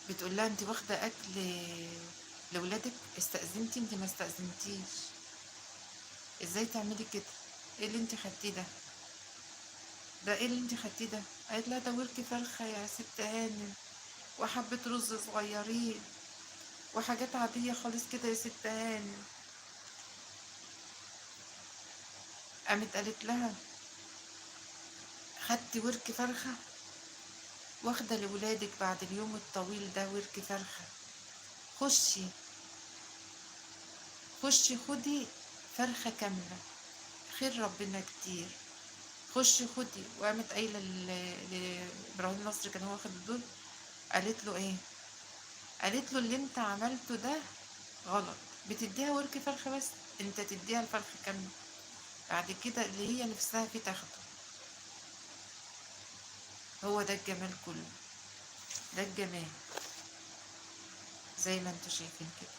بتقول لها انت واخده اكل لولادك؟ استأذنتي؟ انت ما استأذنتيش. ازاي تعملي كده؟ ايه اللي انت خدتيه ده؟ ده ايه اللي انت خدتيه ده؟ قالت لها ده ورك فرخه يا ست هانم، وحبه رز صغيرين، وحاجات عاديه خالص كده يا ست هانم. قامت قالت لها خدتي ورك فرخه؟ واخده لولادك بعد اليوم الطويل ده ورك فرخه؟ خشي، خشي خدي فرخه كامله، خير ربنا كتير. خشي خدي. وقامت قايله لابراهيم نصر، كان هو واخد الدور. قالت له ايه؟ قالت له اللي انت عملته ده غلط. بتديها ورك فرخه بس، انت تديها الفرخه كامله. بعد كده اللي هي نفسها فيه تاخده. هو ده الجمال كله، ده الجمال زي ما انتوا شايفين كده.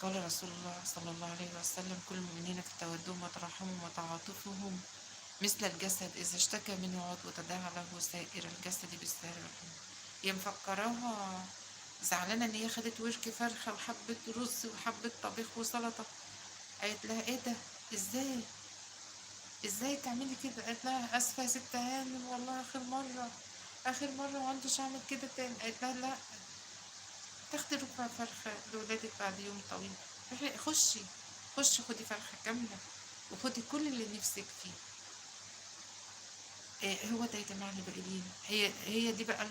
قال رسول الله صلى الله عليه وسلم كل المؤمنين في تودهم وترحمهم وتعاطفهم مثل الجسد إذا اشتكى منه عضو تداعى له سائر الجسد بالسهر والحمى. هي مفكراها زعلانة إن هي خدت ورك فرخة وحبة رز وحبة طبيخ وسلطة. قالت لها إيه ده؟ إزاي؟ إزاي تعملي كده؟ قالت لها آسفة يا ست هانم، والله آخر مرة، آخر مرة ومعندش أعمل كده تاني. قالت لها لا، تاخدي ربع فرخة لولادك بعد يوم طويل. خشي، خشي خدي فرخة كاملة، وخدي كل اللي نفسك فيه. هو ده يا جماعة اللي باقي لينا. هي دي بقى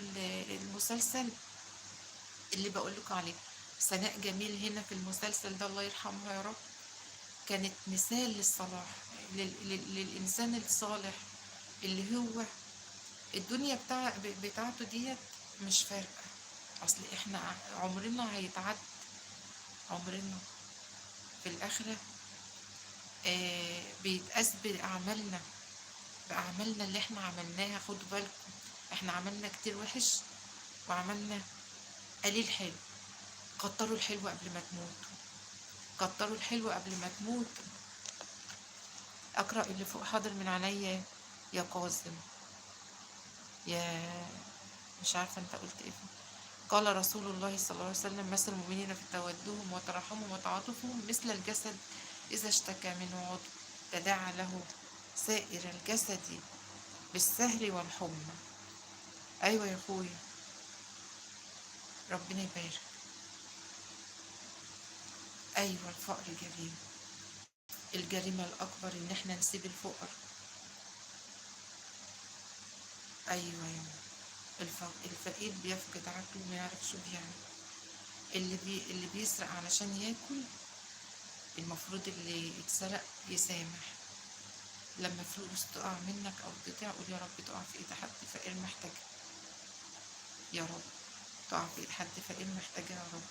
المسلسل اللي بقول لكم عليه. سناء جميل هنا في المسلسل ده الله يرحمها يا رب، كانت مثال للصلاح، للإنسان الصالح، اللي هو الدنيا بتاعته ديت مش فارقة. أصل إحنا عمرنا هيتعد، عمرنا في الآخرة بيتقاس بأعمالنا، بأعمالنا اللي إحنا عملناها. خدوا بالكم، إحنا عملنا كتير وحش وعملنا قليل حلو. كتروا الحلو قبل ما تموتوا، كتروا الحلو قبل ما تموتوا. اقرأ اللي فوق حاضر من عينيا يا قاسم. يا مش عارفة انت قلت ايه. قال رسول الله صلى الله عليه وسلم مثل المؤمنين في تودهم وترحمهم وتعاطفهم مثل الجسد إذا اشتكى منه عضو تداعى له سائر الجسد بالسهر والحمى. أيوة يا أخويا، ربنا يبارك. أيوة الفقر جريمة، الجريمة الأكبر إن احنا نسيب الفقر. أيوة يا الفقير بيفقد عقله، ما يعرفش بيعمل. اللي بيسرق علشان ياكل، المفروض اللي اتسرق يسامح. لما فلوس تقع منك او تضيع قول يا رب تقع في ايد حد فقير محتاجها، يا رب تقع في ايد حد فقير محتاجها يا رب.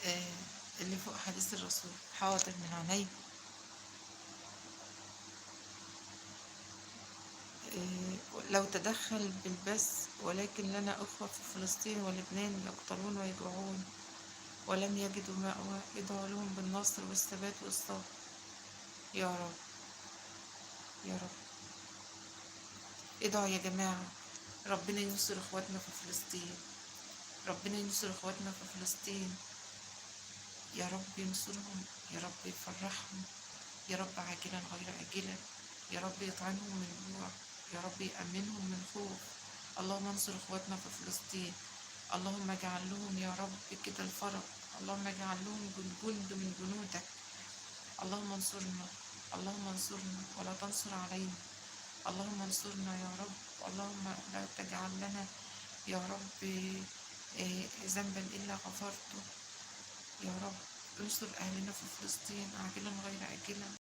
آه اللي فوق حديث الرسول حاضر من عيني. لو تدخل بالبث ولكن لنا أخوة في فلسطين ولبنان يقتلون ويجوعون ولم يجدوا مأوى، ادعوا لهم بالنصر والثبات والصبر يا رب. يا رب ادعوا يا جماعة، ربنا ينصر اخواتنا في فلسطين، ربنا ينصر اخواتنا في فلسطين. يا رب ينصرهم، يا رب يفرحهم، يا رب عاجلا غير آجلا، يا رب يطعمهم من جوع، يا رب يأمنهم من خوف. اللهم انصر اخواتنا في فلسطين، اللهم اجعل لهم يا رب كده الفرج، اللهم اجعل لهم جند من جنودك. اللهم انصرنا، اللهم انصرنا ولا تنصر علينا، اللهم انصرنا يا رب. اللهم لا تجعل لنا يا رب ذنبا إلا غفرته. يا رب انصر أهلنا في فلسطين عاجلا غير آجلا.